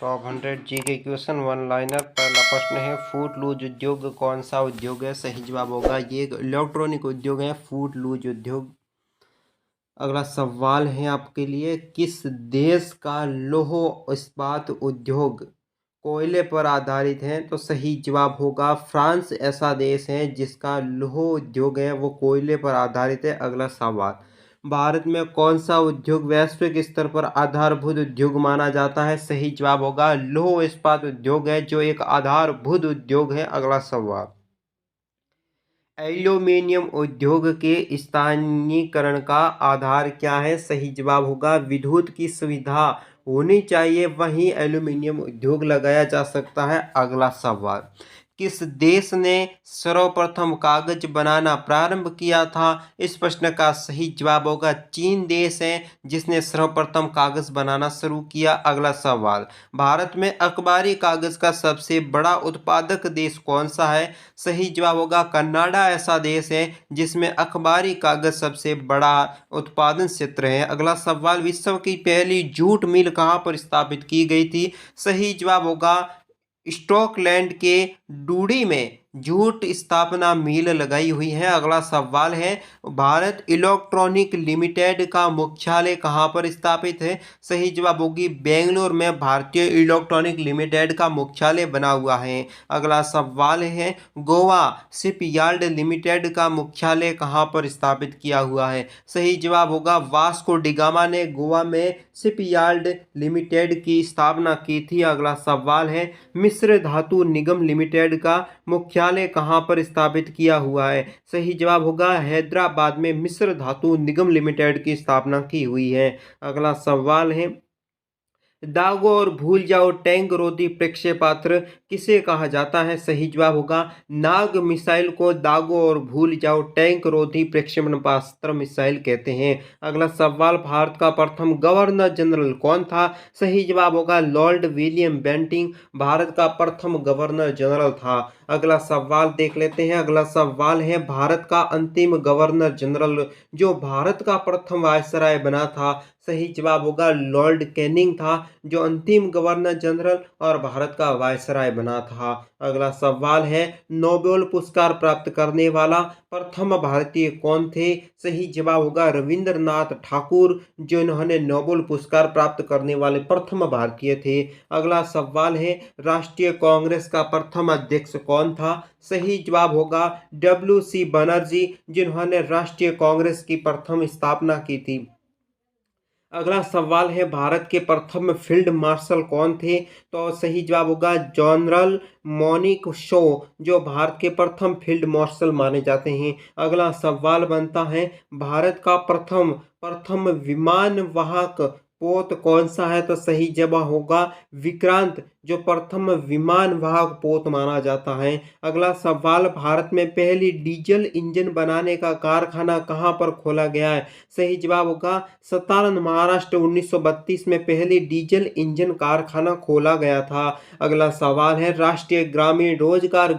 Top 100 जी के question one liner. पहला प्रश्न है, फूड लूज उद्योग कौन सा उद्योग है? सही जवाब होगा ये एक इलेक्ट्रॉनिक उद्योग है, फूड लूज उद्योग। अगला सवाल है आपके लिए, किस देश का लौह इस्पात उद्योग कोयले पर आधारित है? तो सही जवाब होगा फ्रांस ऐसा देश है जिसका लौह उद्योग है वो कोयले पर आधारित है। अगला सवाल, भारत में कौन सा उद्योग वैश्विक स्तर पर आधारभूत उद्योग माना जाता है? सही जवाब होगा लौह इस्पात उद्योग है जो एक आधारभूत उद्योग है। अगला सवाल, एल्यूमीनियम उद्योग के स्थानीयकरण का आधार क्या है? सही जवाब होगा विद्युत की सुविधा होनी चाहिए, वहीं एल्यूमीनियम उद्योग लगाया जा सकता है। अगला सवाल, किस देश ने सर्वप्रथम कागज बनाना प्रारंभ किया था? इस प्रश्न का सही जवाब होगा चीन देश है जिसने सर्वप्रथम कागज बनाना शुरू किया। अगला सवाल, भारत में अखबारी कागज का सबसे बड़ा उत्पादक देश कौन सा है? सही जवाब होगा कनाडा ऐसा देश है जिसमें अखबारी कागज सबसे बड़ा उत्पादन क्षेत्र है। अगला सवाल, विश्व की पहली जूट मिल कहाँ पर स्थापित की गई थी? सही जवाब होगा स्कॉटलैंड के डूडी में जूट स्थापना मिल लगाई हुई है। अगला सवाल है, भारत इलेक्ट्रॉनिक लिमिटेड का मुख्यालय कहाँ पर स्थापित है? सही जवाब होगी बेंगलोर में भारतीय इलेक्ट्रॉनिक लिमिटेड का मुख्यालय बना हुआ है। अगला सवाल है, गोवा शिपयार्ड लिमिटेड का मुख्यालय कहाँ पर स्थापित किया हुआ है? सही जवाब होगा वास्को डिगामा ने गोवा में शिपयार्ड लिमिटेड की स्थापना की थी। अगला सवाल है, मिस्र धातु निगम लिमिटेड का मुख्यालय कहाँ पर स्थापित किया हुआ है? सही जवाब होगा हैदराबाद में मिस्र धातु निगम लिमिटेड की स्थापना की हुई है। अगला सवाल है, दागो और भूल जाओ टैंक रोधी प्रक्षेपास्त्र किसे कहा जाता है? सही जवाब होगा नाग मिसाइल को दागो और भूल जाओ टैंक रोधी प्रक्षेपणास्त्र मिसाइल कहते हैं। अगला सवाल, भारत का प्रथम गवर्नर जनरल कौन था? सही जवाब होगा लॉर्ड विलियम बेंटिंग भारत का प्रथम गवर्नर जनरल था। अगला सवाल देख लेते हैं। अगला सवाल है, भारत का अंतिम गवर्नर जनरल जो भारत का प्रथम वायसराय बना था? सही जवाब होगा लॉर्ड कैनिंग था जो अंतिम गवर्नर जनरल और भारत का वायसराय बना था। अगला सवाल है, नोबेल पुरस्कार प्राप्त करने वाला प्रथम भारतीय कौन थे? सही जवाब होगा रविंद्रनाथ ठाकुर जिन्होंने नोबेल पुरस्कार प्राप्त करने वाले प्रथम भारतीय थे। अगला सवाल है, राष्ट्रीय कांग्रेस का प्रथम अध्यक्ष कौन था? सही जवाब होगा WC बनर्जी जिन्होंने राष्ट्रीय कांग्रेस की प्रथम स्थापना की थी। अगला सवाल है, भारत के प्रथम फील्ड मार्शल कौन थे? तो सही जवाब होगा जनरल मोनिक शो जो भारत के प्रथम फील्ड मार्शल माने जाते हैं। अगला सवाल बनता है, भारत का प्रथम प्रथम विमान वाहक पोत कौन सा है? तो सही जवाब होगा विक्रांत जो प्रथम विमान वाहक पोत माना जाता है। अगला सवाल, भारत में पहली डीजल इंजन बनाने का कारखाना कहाँ पर खोला गया है? सही जवाब होगा सतारन महाराष्ट्र 1932 में पहली डीजल इंजन कारखाना खोला गया था। अगला सवाल है, राष्ट्रीय ग्रामीण रोजगार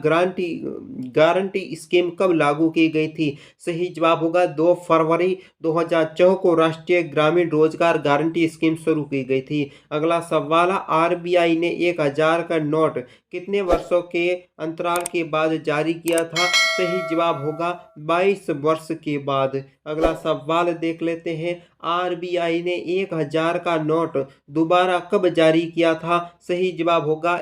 गारंटी स्कीम कब लागू की गई थी? सही जवाब होगा 2 फरवरी 2004 को राष्ट्रीय ग्रामीण रोजगार गारंटी स्कीम शुरू की गई थी। अगला सवाल, RBI ने 1000 का नोट कितने वर्षों के अंतराल के बाद जारी किया था? सही जवाब होगा 22 वर्ष के बाद। अगला सवाल देख लेते हैं, RBI ने 1000 का नोट दोबारा कब जारी किया था? सही जवाब होगा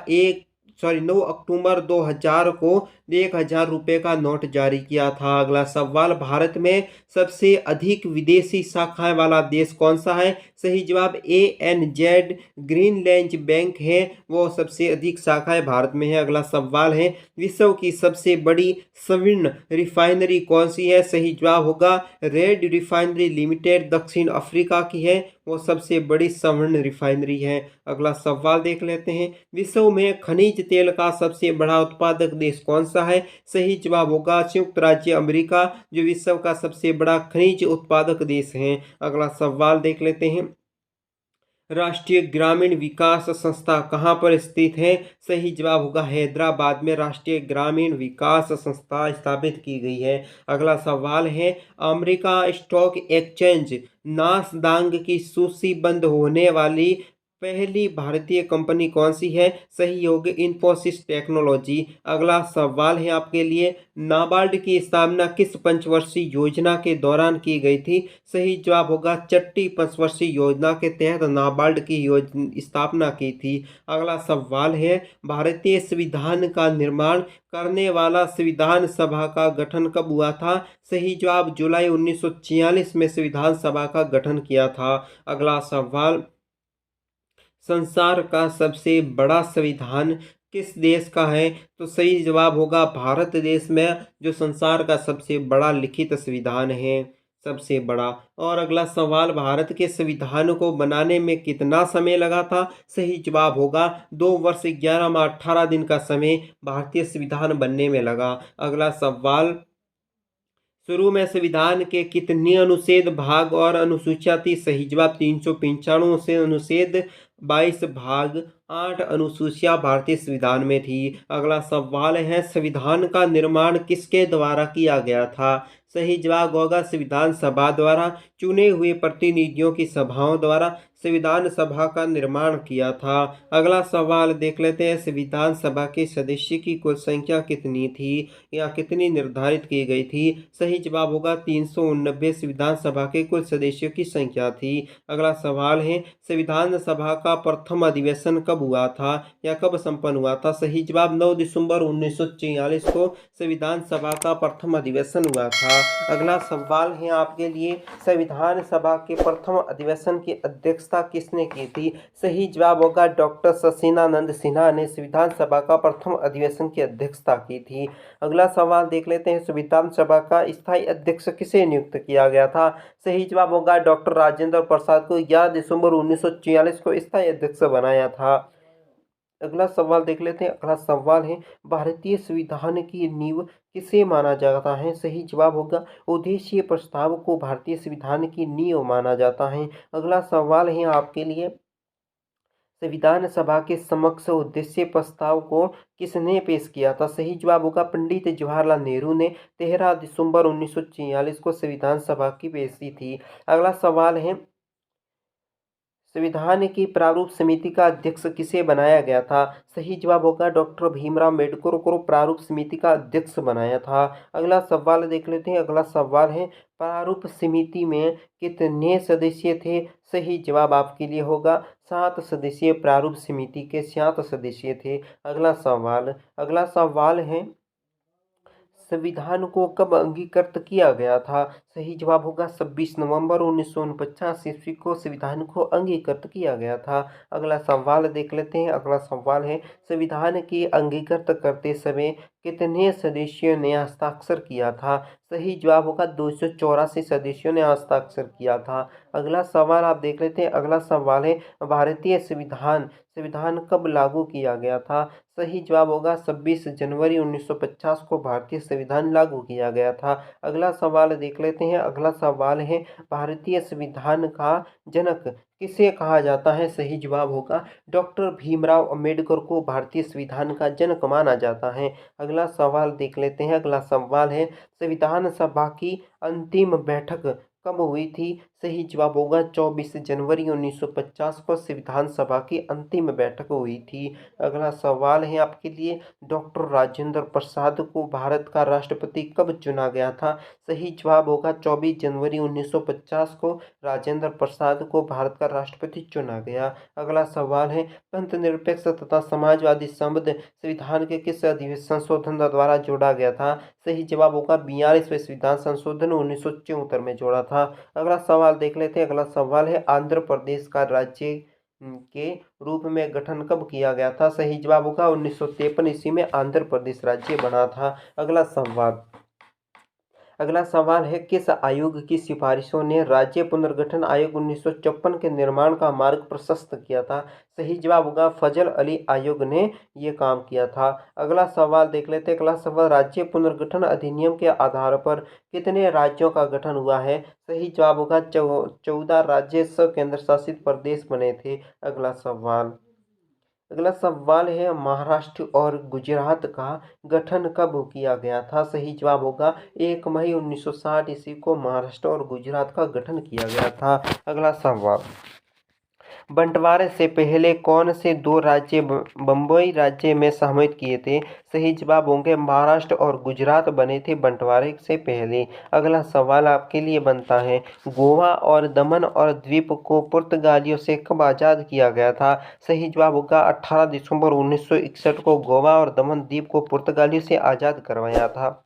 9 अक्टूबर 2000 को 1000 रुपये का नोट जारी किया था। अगला सवाल, भारत में सबसे अधिक विदेशी शाखाएं वाला देश कौन सा है? सही जवाब ANZ ग्रीनलैंड बैंक है, वो सबसे अधिक शाखाएं भारत में है। अगला सवाल है, विश्व की सबसे बड़ी स्वर्ण रिफाइनरी कौन सी है? सही जवाब होगा रेड रिफाइनरी लिमिटेड दक्षिण अफ्रीका की है, वो सबसे बड़ी स्वर्ण रिफाइनरी है। अगला सवाल देख लेते हैं, विश्व में खनिज तेल का सबसे बड़ा उत्पादक देश कौन सा है? सही जवाब होगा संयुक्त राज्य अमेरिका जो विश्व का सबसे बड़ा खनिज उत्पादक देश है। अगला सवाल देख लेते हैं, राष्ट्रीय ग्रामीण विकास संस्था कहाँ पर स्थित है? सही जवाब होगा हैदराबाद में राष्ट्रीय ग्रामीण विकास संस्था स्थापित की गई है। अगला सवाल है, अमेरिका स्टॉक एक्सचेंज नासदाक की सूचीबद्ध होने वाली पहली भारतीय कंपनी कौन सी है? सही होगी इन्फोसिस टेक्नोलॉजी। अगला सवाल है आपके लिए, नाबार्ड की स्थापना किस पंचवर्षीय योजना के दौरान की गई थी? सही जवाब होगा छठी पंचवर्षीय योजना के तहत नाबार्ड की स्थापना की थी। अगला सवाल है, भारतीय संविधान का निर्माण करने वाला संविधान सभा का गठन कब हुआ था? सही जवाब जुलाई 1946 में संविधान सभा का गठन किया था। अगला सवाल, संसार का सबसे बड़ा संविधान किस देश का है? तो सही जवाब होगा भारत देश में जो संसार का सबसे बड़ा लिखित संविधान है, सबसे बड़ा। और अगला सवाल, भारत के संविधान को बनाने में कितना समय लगा था? सही जवाब होगा 2 वर्ष 11 माह 18 दिन का समय भारतीय संविधान बनने में लगा। अगला सवाल, शुरू में संविधान के कितने अनुच्छेद, भाग और अनुसूचियां थी? सही जवाब 395 से अनुच्छेद, 22 भाग, 8 अनुसूचियां भारतीय संविधान में थी। अगला सवाल है, संविधान का निर्माण किसके द्वारा किया गया था? सही जवाब होगा संविधान सभा द्वारा, चुने हुए प्रतिनिधियों की सभाओं द्वारा संविधान सभा का निर्माण किया था। अगला सवाल देख लेते हैं, संविधान सभा के सदस्य की कुल संख्या कितनी थी या कितनी निर्धारित की गई थी? सही जवाब होगा 389 संविधान सभा के कुल सदस्यों की संख्या थी। अगला सवाल है, संविधान सभा का प्रथम अधिवेशन कब हुआ था या कब संपन्न हुआ था? सही जवाब 9 दिसंबर 1944 को संविधान सभा का प्रथम अधिवेशन हुआ था। अगला सवाल है आपके लिए, संविधान सभा के प्रथम अधिवेशन की अध्यक्षता किसने की थी? सही जवाब होगा डॉक्टर शशीनानंद सिन्हा ने संविधान सभा का प्रथम अधिवेशन की अध्यक्षता की थी। अगला सवाल देख लेते हैं, संविधान सभा का स्थायी अध्यक्ष किसे नियुक्त किया गया था? सही जवाब होगा डॉक्टर राजेंद्र प्रसाद को 11 दिसंबर 1944 को स्थायी अध्यक्ष बनाया था। अगला सवाल देख लेते हैं। अगला सवाल है, भारतीय संविधान की नींव किसे माना जाता है? सही जवाब होगा उद्देश्य प्रस्ताव को भारतीय संविधान की नींव माना जाता है। अगला सवाल है आपके लिए, संविधान सभा के समक्ष उद्देश्य प्रस्ताव को किसने पेश किया था? सही जवाब होगा पंडित जवाहरलाल नेहरू ने 13 दिसंबर 1946 को संविधान सभा की पेश की थी। अगला सवाल है, संविधान की प्रारूप समिति का अध्यक्ष किसे बनाया गया था? सही जवाब होगा डॉक्टर भीमराव अम्बेडकर को प्रारूप समिति का अध्यक्ष बनाया था। अगला सवाल देख लेते हैं। अगला सवाल है, प्रारूप समिति में कितने सदस्य थे? सही जवाब आपके लिए होगा 7 सदस्यीय प्रारूप समिति के 7 सदस्य थे। अगला सवाल है, संविधान को कब अंगीकृत किया गया था? सही जवाब होगा 26 नवंबर 1949 ईस्वी को संविधान को अंगीकृत किया गया था। अगला सवाल देख लेते हैं। अगला सवाल है, संविधान की अंगीकृत करते समय कितने सदस्यों ने हस्ताक्षर किया था? सही जवाब होगा 284 सदस्यों ने हस्ताक्षर किया था। अगला सवाल आप देख लेते हैं। अगला सवाल है, भारतीय संविधान कब लागू किया गया था? सही जवाब होगा 26 जनवरी 1950 को भारतीय संविधान लागू किया गया था। अगला सवाल देख लेते हैं। अगला सवाल है, भारतीय संविधान का जनक किसे कहा जाता है? सही जवाब होगा डॉक्टर भीमराव अंबेडकर को भारतीय संविधान का जनक माना जाता है। अगला सवाल देख लेते हैं। अगला सवाल है, संविधान सभा की अंतिम बैठक कब हुई थी? सही जवाब होगा 24 जनवरी 1950 को संविधान सभा की अंतिम बैठक हुई थी। अगला सवाल है आपके लिए, डॉक्टर राजेंद्र प्रसाद को भारत का राष्ट्रपति कब चुना गया था? सही जवाब होगा 24 जनवरी 1950 को राजेंद्र प्रसाद को भारत का राष्ट्रपति चुना गया। अगला सवाल है, पंथ निरपेक्ष तथा समाजवादी शब्द संविधान के किस संशोधन द्वारा जोड़ा गया था? सही जवाब होगा 42वें संविधान संशोधन 1974 में जोड़ा था। अगला सवाल देख लेते हैं। अगला सवाल है, आंध्र प्रदेश का राज्य के रूप में गठन कब किया गया था? सही जवाब होगा 1953 ईस्वी में आंध्र प्रदेश राज्य बना था। अगला सवाल है, किस आयोग की सिफारिशों ने राज्य पुनर्गठन आयोग 1954 के निर्माण का मार्ग प्रशस्त किया था? सही जवाब होगा फजल अली आयोग ने ये काम किया था। अगला सवाल देख लेते हैं। अगला सवाल, राज्य पुनर्गठन अधिनियम के आधार पर कितने राज्यों का गठन हुआ है? सही जवाब होगा 14 राज्य केंद्र शासित प्रदेश बने थे। अगला सवाल है, महाराष्ट्र और गुजरात का गठन कब किया गया था? सही जवाब होगा 1 मई 1960 ईस्वी को महाराष्ट्र और गुजरात का गठन किया गया था। बंटवारे से पहले कौन से दो राज्य बंबई राज्य में सम्मिलित किए थे? सही जवाब होंगे महाराष्ट्र और गुजरात बने थे बंटवारे से पहले। अगला सवाल आपके लिए बनता है, गोवा और दमन और द्वीप को पुर्तगालियों से कब आज़ाद किया गया था? सही जवाब होगा 18 दिसंबर 1961 को गोवा और दमन द्वीप को पुर्तगालियों से आज़ाद करवाया था।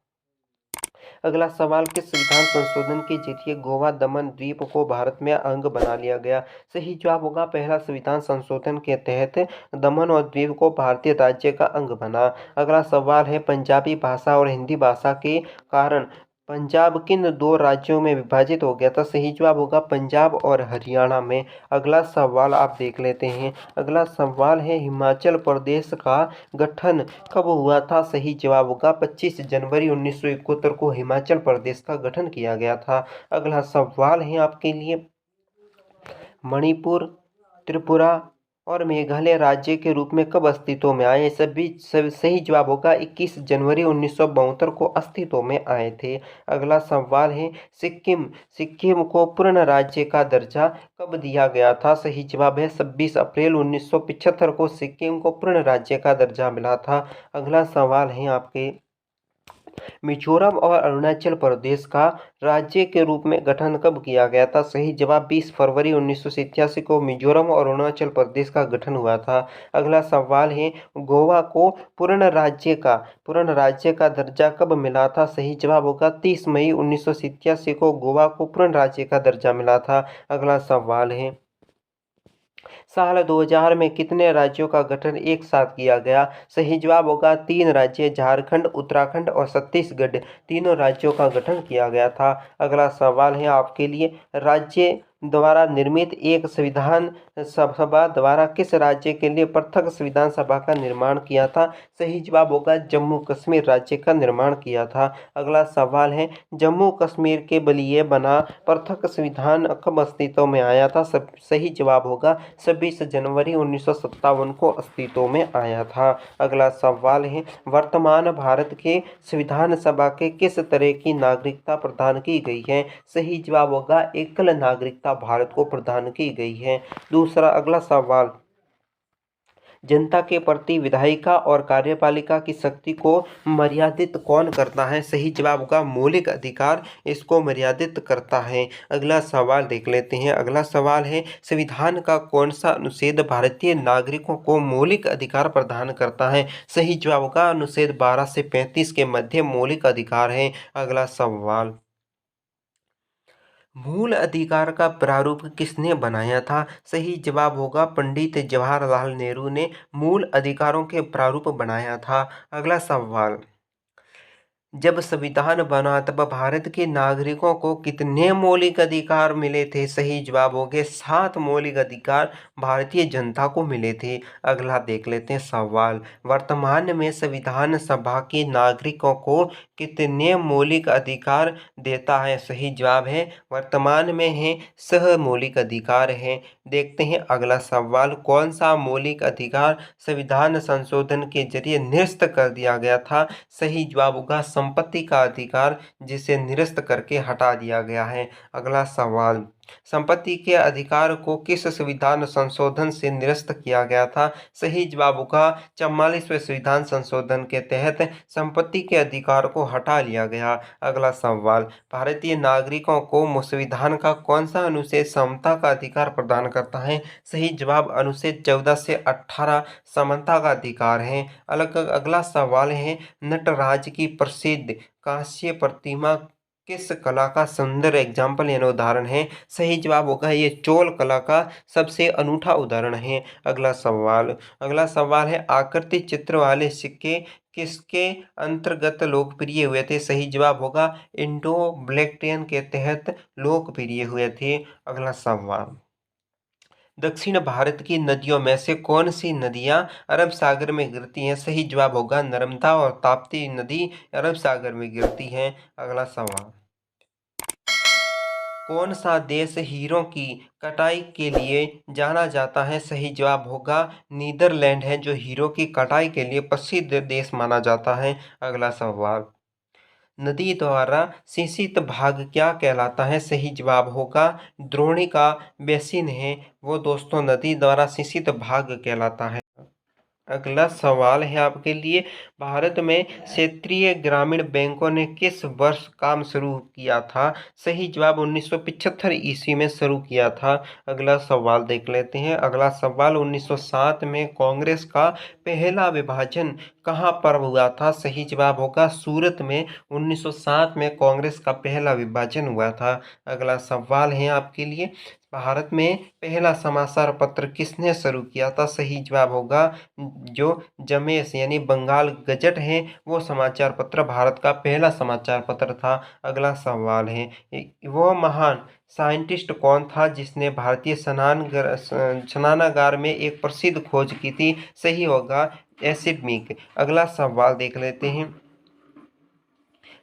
अगला सवाल, किस संविधान संशोधन के जरिए गोवा दमन द्वीप को भारत में अंग बना लिया गया? सही जवाब होगा पहला संविधान संशोधन के तहत दमन और द्वीप को भारतीय राज्य का अंग बना। अगला सवाल है, पंजाबी भाषा और हिंदी भाषा के कारण पंजाब किन दो राज्यों में विभाजित हो गया था? सही जवाब होगा पंजाब और हरियाणा में। अगला सवाल आप देख लेते हैं। अगला सवाल है, हिमाचल प्रदेश का गठन कब हुआ था? सही जवाब होगा 25 जनवरी 1971 को हिमाचल प्रदेश का गठन किया गया था। अगला सवाल है आपके लिए, मणिपुर, त्रिपुरा और मेघालय राज्य के रूप में कब अस्तित्व में आए? सही जवाब होगा 21 जनवरी 1972 को अस्तित्व में आए थे। अगला सवाल है, सिक्किम को पूर्ण राज्य का दर्जा कब दिया गया था? सही जवाब है 26 अप्रैल 1975 को सिक्किम को पूर्ण राज्य का दर्जा मिला था। अगला सवाल है आपके, मिजोरम और अरुणाचल प्रदेश का राज्य के रूप में गठन कब किया गया था? सही जवाब 20 फरवरी 1987 को मिजोरम और अरुणाचल प्रदेश का गठन हुआ था। अगला सवाल है, गोवा को पूर्ण राज्य का दर्जा कब मिला था? सही जवाब होगा 30 मई 1987 को गोवा को पूर्ण राज्य का दर्जा मिला था। अगला सवाल है, साल 2000 में कितने राज्यों का गठन एक साथ किया गया? सही जवाब होगा 3 राज्य, झारखंड, उत्तराखंड और छत्तीसगढ़, तीनों राज्यों का गठन किया गया था। अगला सवाल है आपके लिए, राज्य द्वारा निर्मित एक संविधान सभा द्वारा किस राज्य के लिए पृथक संविधान सभा का निर्माण किया था? सही जवाब होगा जम्मू कश्मीर राज्य का निर्माण किया था। अगला सवाल है, जम्मू कश्मीर के लिए बना पृथक संविधान कब अस्तित्व में आया था? सही जवाब होगा 26 जनवरी 1957 को अस्तित्व में आया था। अगला सवाल है, वर्तमान भारत के संविधान सभा के किस तरह की नागरिकता प्रदान की गई है? सही जवाब होगा एकल नागरिकता भारत को प्रदान की गई है। दूसरा अगला सवाल, जनता के प्रति विधायिका और कार्यपालिका की शक्ति को मर्यादित कौन करता है? सही जवाब होगा मौलिक अधिकार इसको मर्यादित करता है। अगला सवाल देख लेते हैं। अगला सवाल है, संविधान का कौन सा अनुच्छेद भारतीय नागरिकों को मौलिक अधिकार प्रदान करता है? सही जवाब होगा अनुच्छेद 12 से 35 के मध्य मौलिक अधिकार है। अगला सवाल, मूल अधिकार का प्रारूप किसने बनाया था? सही जवाब होगा पंडित जवाहरलाल नेहरू ने मूल अधिकारों के प्रारूप बनाया था। अगला सवाल, जब संविधान बना तब भारत के नागरिकों को कितने मौलिक अधिकार मिले थे? सही जवाब होंगे 7 मौलिक अधिकार भारतीय जनता को मिले थे। अगला देख लेते हैं सवाल, वर्तमान में संविधान सभा के नागरिकों को कितने मौलिक अधिकार देता है? सही जवाब है वर्तमान में है सह मौलिक अधिकार है। देखते हैं अगला सवाल, कौन सा मौलिक अधिकार संविधान संशोधन के जरिए निरस्त कर दिया गया था? सही जवाब होगा संपत्ति का अधिकार, जिसे निरस्त करके हटा दिया गया है। अगला सवाल, संपत्ति के अधिकार को किस संविधान संशोधन से निरस्त किया गया था? सही जवाब होगा 44वें संविधान संशोधन के तहत संपत्ति के अधिकार को हटा लिया गया। अगला सवाल, भारतीय नागरिकों को संविधान का कौन सा अनुच्छेद समता का अधिकार प्रदान करता है? सही जवाब अनुच्छेद 14 से 18 समानता का अधिकार है। अगला सवाल है, नटराज की प्रसिद्ध कांस्य प्रतिमा किस कला का सुंदर एग्जाम्पल यानी उदाहरण है? सही जवाब होगा ये चोल कला का सबसे अनूठा उदाहरण है। अगला सवाल है, आकृति चित्र वाले सिक्के किसके अंतर्गत लोकप्रिय हुए थे? सही जवाब होगा इंडो ब्लैक्टियन के तहत लोकप्रिय हुए थे। अगला सवाल, दक्षिण भारत की नदियों में से कौन सी नदियां अरब सागर में गिरती हैं? सही जवाब होगा नर्मदा और ताप्ती नदी अरब सागर में गिरती हैं। अगला सवाल, कौन सा देश हीरों की कटाई के लिए जाना जाता है? सही जवाब होगा नीदरलैंड है जो हीरो की कटाई के लिए प्रसिद्ध देश माना जाता है। अगला सवाल, नदी द्वारा सिंचित भाग क्या कहलाता है? सही जवाब होगा द्रोणिका बेसिन है वो दोस्तों नदी द्वारा सिंचित भाग कहलाता है। अगला सवाल है आपके लिए, भारत में क्षेत्रीय ग्रामीण बैंकों ने किस वर्ष काम शुरू किया था? सही जवाब 1975 ईस्वी में शुरू किया था। अगला सवाल देख लेते हैं। अगला सवाल 1907 में कांग्रेस का पहला विभाजन कहाँ पर हुआ था? सही जवाब होगा सूरत में 1907 में कांग्रेस का पहला विभाजन हुआ था। अगला सवाल है आपके लिए, भारत में पहला समाचार पत्र किसने शुरू किया था? सही जवाब होगा जो जमेश यानी बंगाल गजट है वो समाचार पत्र भारत का पहला समाचार पत्र था। अगला सवाल है, वो महान साइंटिस्ट कौन था जिसने भारतीय स्नानागार में एक प्रसिद्ध खोज की थी? सही होगा एसिड मिक। अगला सवाल देख लेते हैं,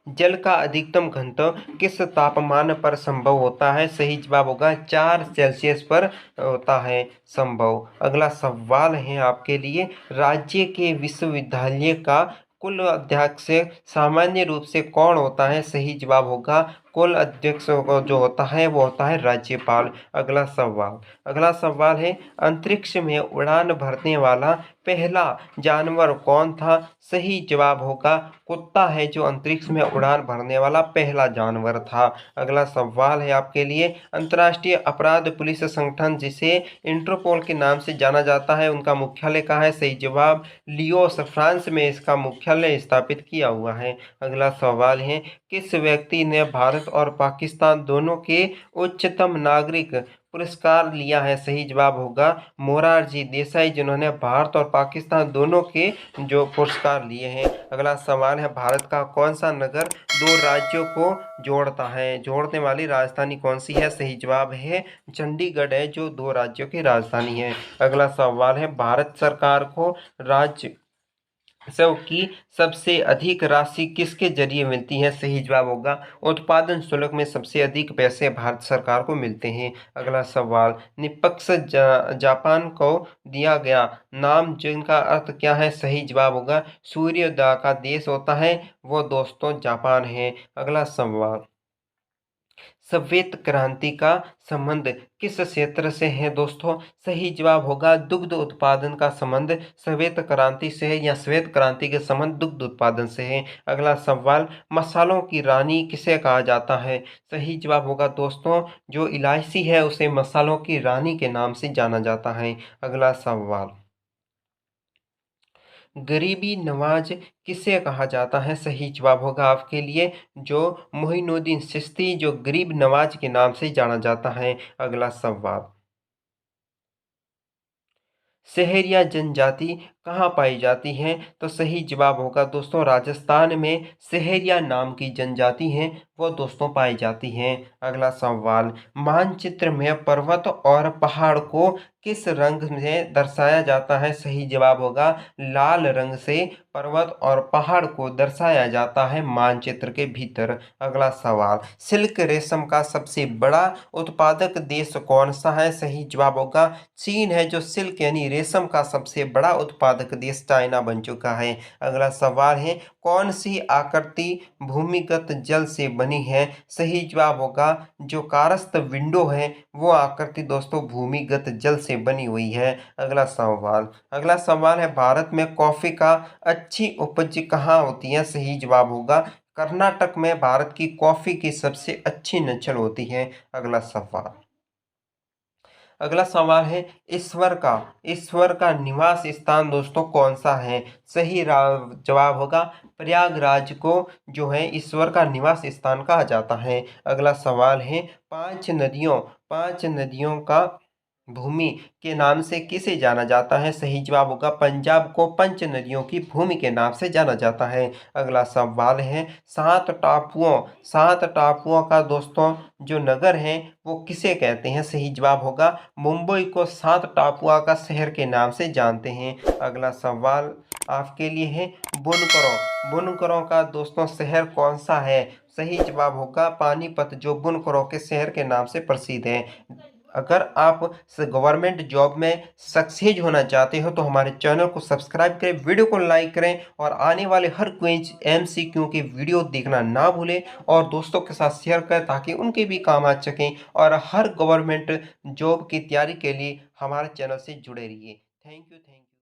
जल का अधिकतम घनत्व किस तापमान पर संभव होता है? सही जवाब होगा 4 सेल्सियस पर होता है संभव। अगला सवाल है आपके लिए, राज्य के विश्वविद्यालय का कुल अध्यक्ष सामान्य रूप से कौन होता है? सही जवाब होगा कुल अध्यक्ष जो होता है वो होता है राज्यपाल। अगला सवाल है, अंतरिक्ष में उड़ान भरने वाला पहला जानवर कौन था? सही जवाब होगा कुत्ता है जो अंतरिक्ष में उड़ान भरने वाला पहला जानवर था। अगला सवाल है आपके लिए, अंतर्राष्ट्रीय अपराध पुलिस संगठन जिसे इंटरपोल के नाम से जाना जाता है उनका मुख्यालय कहाँ है? सही जवाब लियोस फ्रांस में इसका मुख्यालय स्थापित किया हुआ है। अगला सवाल है, किस व्यक्ति ने भारत और पाकिस्तान दोनों के उच्चतम नागरिक पुरस्कार लिया है? सही जवाब होगा मोरारजी देसाई जिन्होंने भारत और पाकिस्तान दोनों के जो पुरस्कार लिए हैं। अगला सवाल है, भारत का कौन सा नगर दो राज्यों को जोड़ता है? जोड़ने वाली राजधानी कौन सी है? सही जवाब है चंडीगढ़ है जो 2 राज्यों की राजधानी है। अगला सवाल है, भारत सरकार को राज्य सब की सबसे अधिक राशि किसके जरिए मिलती है? सही जवाब होगा उत्पादन शुल्क में सबसे अधिक पैसे भारत सरकार को मिलते हैं। अगला सवाल, निष्पक्ष जापान को दिया गया नाम जिनका अर्थ क्या है? सही जवाब होगा सूर्योदय का देश होता है वो दोस्तों जापान है। अगला सवाल, श्वेत क्रांति का संबंध किस क्षेत्र से है दोस्तों? सही जवाब होगा दुग्ध उत्पादन का संबंध श्वेत क्रांति से है या श्वेत क्रांति के संबंध दुग्ध उत्पादन से है। अगला सवाल, मसालों की रानी किसे कहा जाता है? सही जवाब होगा दोस्तों जो इलायची है उसे मसालों की रानी के नाम से जाना जाता है। अगला सवाल, गरीबी नवाज किसे कहा जाता है? सही जवाब होगा आपके लिए जो मोइनुद्दीन चिश्ती जो गरीब नवाज के नाम से जाना जाता है। अगला सवाल, सहरिया जनजाति कहाँ पाई जाती है? तो सही जवाब होगा दोस्तों राजस्थान में सहरिया नाम की जनजाति है वो दोस्तों पाई जाती हैं। अगला सवाल, मानचित्र में पर्वत और पहाड़ को किस रंग में दर्शाया जाता है? सही जवाब होगा लाल रंग से पर्वत और पहाड़ को दर्शाया जाता है मानचित्र के भीतर। अगला सवाल, सिल्क रेशम का सबसे बड़ा उत्पादक देश कौन सा है? सही जवाब होगा चीन है जो सिल्क यानी रेशम का सबसे बड़ा उत्पादक देश चाइना बन चुका है। अगला सवाल है, कौन सी आकृति भूमिगत जल से बनी है? सही जवाब होगा जो कारस्थ विंडो है वो आकृति दोस्तों भूमिगत जल से बनी हुई है। अगला सवाल है, भारत में कॉफी का अच्छी उपज कहाँ होती है? सही जवाब होगा कर्नाटक में भारत की कॉफी की सबसे अच्छी नस्ल होती है। अगला सवाल है, ईश्वर का निवास स्थान दोस्तों कौन सा है? सही जवाब होगा प्रयागराज को जो है ईश्वर का निवास स्थान कहा जाता है। अगला सवाल है, 5 नदियों का भूमि के नाम से किसे जाना जाता है? सही जवाब होगा पंजाब को 5 नदियों की भूमि के नाम से जाना जाता है। अगला सवाल है, 7 टापुओं का दोस्तों जो नगर है वो किसे कहते हैं? सही जवाब होगा मुंबई को 7 टापुओं का शहर के नाम से जानते हैं। अगला सवाल आपके लिए है, बुनकरों का दोस्तों शहर कौन सा है? सही जवाब होगा पानीपत जो बुनकरों के शहर के नाम से प्रसिद्ध है। अगर आप गवर्नमेंट जॉब में सक्सेस होना चाहते हो तो हमारे चैनल को सब्सक्राइब करें, वीडियो को लाइक करें और आने वाले हर क्विज एमसीक्यू की वीडियो देखना ना भूलें और दोस्तों के साथ शेयर करें ताकि उनके भी काम आ सकें और हर गवर्नमेंट जॉब की तैयारी के लिए हमारे चैनल से जुड़े रहिए। Thank you.